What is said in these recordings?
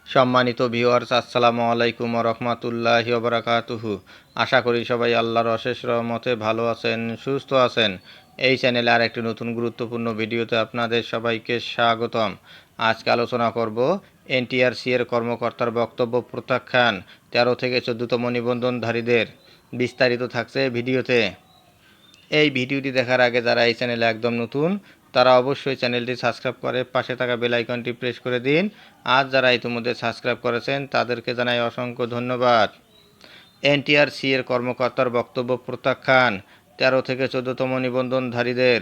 সম্মানিত ভিউয়ার্স, আসসালামু আলাইকুম ওয়া রাহমাতুল্লাহি ওয়া বারাকাতুহু। আশা করি সবাই আল্লাহর অশেষ রহমতে ভালো আছেন, সুস্থ আছেন। এই চ্যানেলে আর একটি নতুন গুরুত্বপূর্ণ ভিডিওতে আপনাদের সবাইকে স্বাগতম। আজকে আলোচনা করব এনটিআরসি এর কর্মকর্তার বক্তব্য প্রত্যাখ্যান 13 থেকে 14তম নিবন্ধনধারীদের। বিস্তারিত থাকছে ভিডিওতে। এই ভিডিওটি দেখার আগে যারা এই চ্যানেলে একদম নতুন তারা অবশ্যই চ্যানেলটি সাবস্ক্রাইব করে পাশে থাকা বেল আইকনটি প্রেস করে দিন। আর যারা ইতিমধ্যে সাবস্ক্রাইব করেছেন তাদেরকে জানাই অসংখ্য ধন্যবাদ। এনটিআরসি এর কর্মকর্তার বক্তব্য প্রত্যাখ্যান 13 থেকে 14তম নিবন্ধনধারীদের।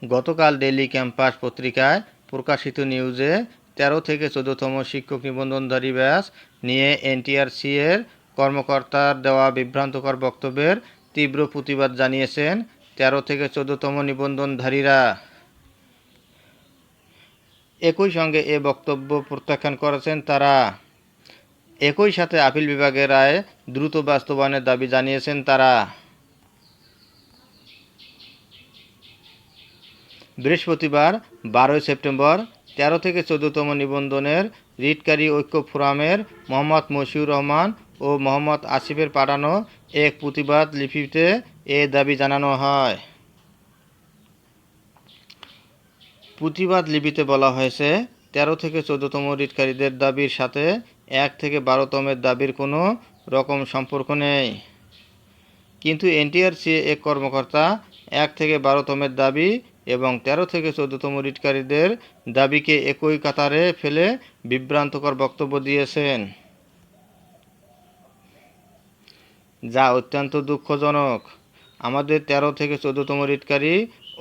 গতকাল ডেইলি ক্যাম্পাস পত্রিকায় প্রকাশিত নিউজে 13 থেকে 14তম শিক্ষক নিবন্ধনধারী ব্যাচ নিয়ে এনটিআরসি এর কর্মকর্তার দেওয়া বিভ্রান্তকর বক্তব্যের তীব্র প্রতিবাদ জানিয়েছেন 13 থেকে 14তম নিবন্ধনধারীরা। একই সঙ্গে এ বক্তব্য প্রত্যাখ্যান করেছেন তারা। একই সাথে আপিল বিভাগের রায় দ্রুত বাস্তবায়নের দাবি জানিয়েছেন তারা। বৃহস্পতিবার 12 সেপ্টেম্বর 13 থেকে 14তম নিবন্ধনের রিটকারী ঐক্য ফোরামের মোহাম্মদ মশিউর রহমান ও মোহাম্মদ আসিফের পাঠানো এক প্রতিবাদ লিপিতে এ দাবি জানানো হয়। প্রতিবাদ লিপিতে বলা হয়েছে, 13 থেকে 14তম রিটকারীদের দাবির সাথে 1 থেকে 12তমের দাবির কোনো রকম সম্পর্ক নেই। কিন্তু এনটিআরসি এক কর্মকর্তা 1 থেকে 12তমের দাবি এবং 13 থেকে 14তম রিটকারীদের দাবিকে একই কাতারে ফেলে বিভ্রান্তকর বক্তব্য দিয়েছেন, যা অত্যন্ত দুঃখজনক। আমাদের 13 থেকে 14তম রিটকারী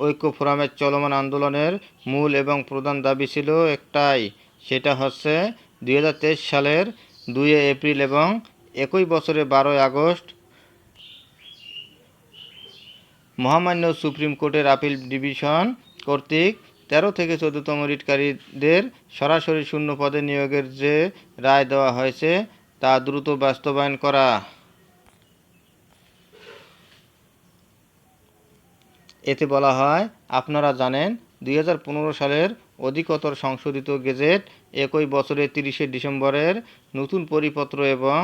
ঐক্য ফোরামের চলমান আন্দোলনের মূল এবং প্রধান দাবি ছিল একটাই, সেটা হচ্ছে 2023 সালের 2 এপ্রিল এবং একই বছরের 12 আগস্ট মহামান্য সুপ্রিম কোর্টের আপিল ডিভিশন কর্তৃক 13 থেকে 14তম রিটকারীদের সরাসরি শূন্য পদে নিয়োগের যে রায় দেওয়া হয়েছে তা দ্রুত বাস্তবায়ন করা। এতে বলা হয়, আপনারা জানেন 2015 সালের অধিকতর সংশোধিত গেজেট একই বছরের 30শে ডিসেম্বরের নতুন পরিপত্র এবং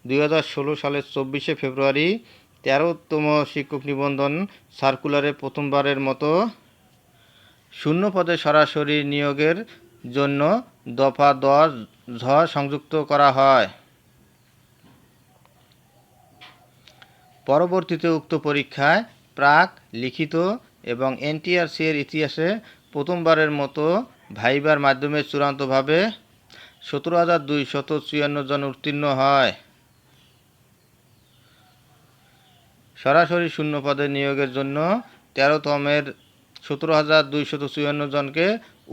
2016 সালের 24শে ফেব্রুয়ারি 13তম শিক্ষক নিবন্ধন সার্কুলারে প্রথমবারের মতো শূন্য পদে সরাসরি নিয়োগের জন্য দফা 10 সংযুক্ত করা হয়। পরবর্তীতে উক্ত পরীক্ষায় প্রাক লিখিত এবং এনটিআরসি এর ইতিহাসে প্রথমবারের মতো ভাইবার মাধ্যমে চূড়ান্তভাবে 17,254 জন উত্তীর্ণ হয়। সরাসরি শূন্য পদে নিয়োগের জন্য 13তমের 17,254 জনকে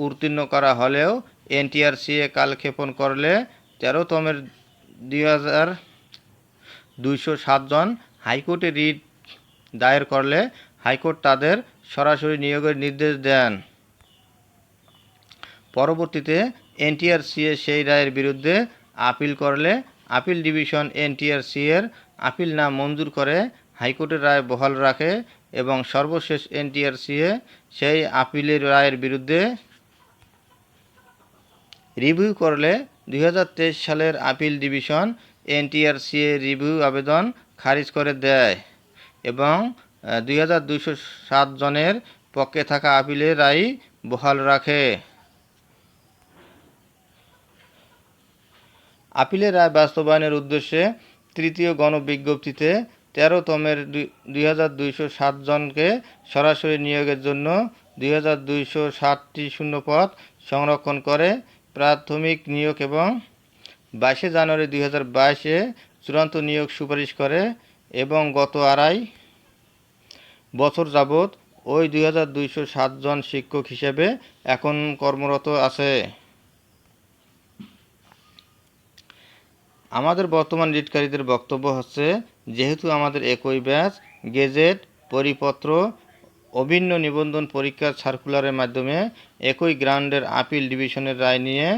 উত্তীর্ণ করা হলেও এনটিআরসি কালক্ষেপণ করলে 13তমের 2,207 জন হাইকোর্টে রিট দায়ের করলে হাইকোর্ট তাদের সরাসরি নিয়োগের নির্দেশ দেন। পরবর্তীতে এনটিআরসি সেই রায়ের বিরুদ্ধে আপিল করলে আপিল ডিভিশন এনটিআরসি এর আপিল না মঞ্জুর করে হাইকোর্টের রায় বহাল রাখে এবং সর্বশেষ এনটিআরসি সেই আপিলের রায়ের বিরুদ্ধে রিভিউ করলে 2023 সালের আপিল ডিভিশন এনটিআরসি রিভিউ আবেদন খারিজ করে দেয় এবং 2,207 জনের পক্ষে থাকা আপিলের রায় বহাল রাখে। আপিলের রায় বাস্তবায়নের উদ্দেশ্যে তৃতীয় গণবিজ্ঞপ্তিতে 13তমের 2,207 জনকে সরাসরি নিয়োগের জন্য 2,207টি শূন্যপদ সংরক্ষণ করে প্রাথমিক নিয়োগ এবং 22 জানুয়ারি 2022-এ চূড়ান্ত নিয়োগ সুপারিশ করে এবং গত 2.5 বছর যাবৎ ওই 2,207 জন শিক্ষক হিসেবে এখন কর্মরত আছে। আমাদের বর্তমান রিটকারীদের বক্তব্য হচ্ছে, যেহেতু আমাদের একই ব্যাচ, গেজেট, পরিপত্র, অভিন্ন নিবন্ধন পরীক্ষার সার্কুলারের মাধ্যমে একই গ্রাউন্ডের আপিল ডিভিশনের রায় নিয়ে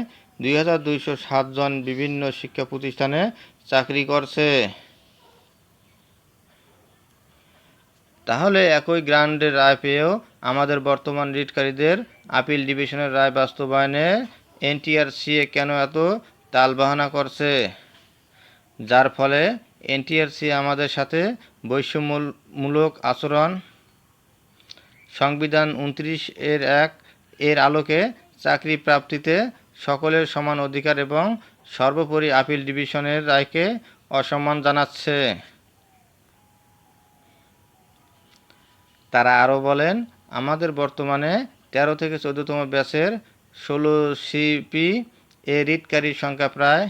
2,207 জন বিভিন্ন শিক্ষা প্রতিষ্ঠানে চাকরি করছে। তাহলে একই গ্রান্ডের রায় পেয়েও আমাদের বর্তমান রিটকারীদের আপিল ডিভিশনের রায় বাস্তবায়নে এনটিআরসিএ কেন এত তালবাহানা করছে, যার ফলে এনটিআরসি আমাদের সাথে বৈষম্যমূলক আচরণ, সংবিধান 29(1) এর আলোকে চাকরি প্রাপ্তিতে সকলের সমান অধিকার এবং সর্বোপরি আপিল ডিভিশনের রায়কে অসম্মান জানাচ্ছে। তারা আরও বলেন, আমাদের বর্তমানে 13 থেকে 14তম ব্যাচের 16 সিপি এ রিটকারীর সংখ্যা প্রায়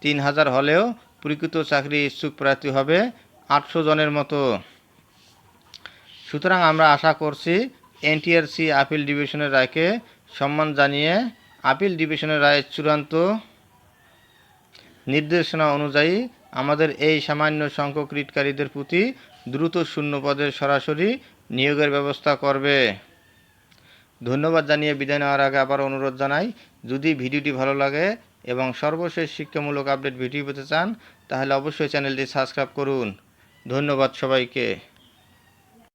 3000 হলেও প্রকৃত চাকরি ইচ্ছুক প্রার্থী হবে 800 জনের মতো। সুতরাং আমরা আশা করছি এনটিআরসি আপিল ডিভিশনের রায়কে সম্মান জানিয়ে আপিল ডিভিশনের রায়ের চূড়ান্ত নির্দেশনা অনুযায়ী আমাদের এই সামান্য সংখ্যক রিটকারীদের প্রতি দ্রুত শূন্য পদে সরাসরি নিয়োগের ব্যবস্থা করবে। ধন্যবাদ জানিয়ে বিদায় নেওয়ার আগে আবার অনুরোধ জানাই, যদি ভিডিওটি ভালো লাগে এবং সর্বশেষ শিক্ষামূলক আপডেট ভিডিও পেতে চান তাহলে অবশ্যই চ্যানেলটি সাবস্ক্রাইব করুন। ধন্যবাদ সবাইকে।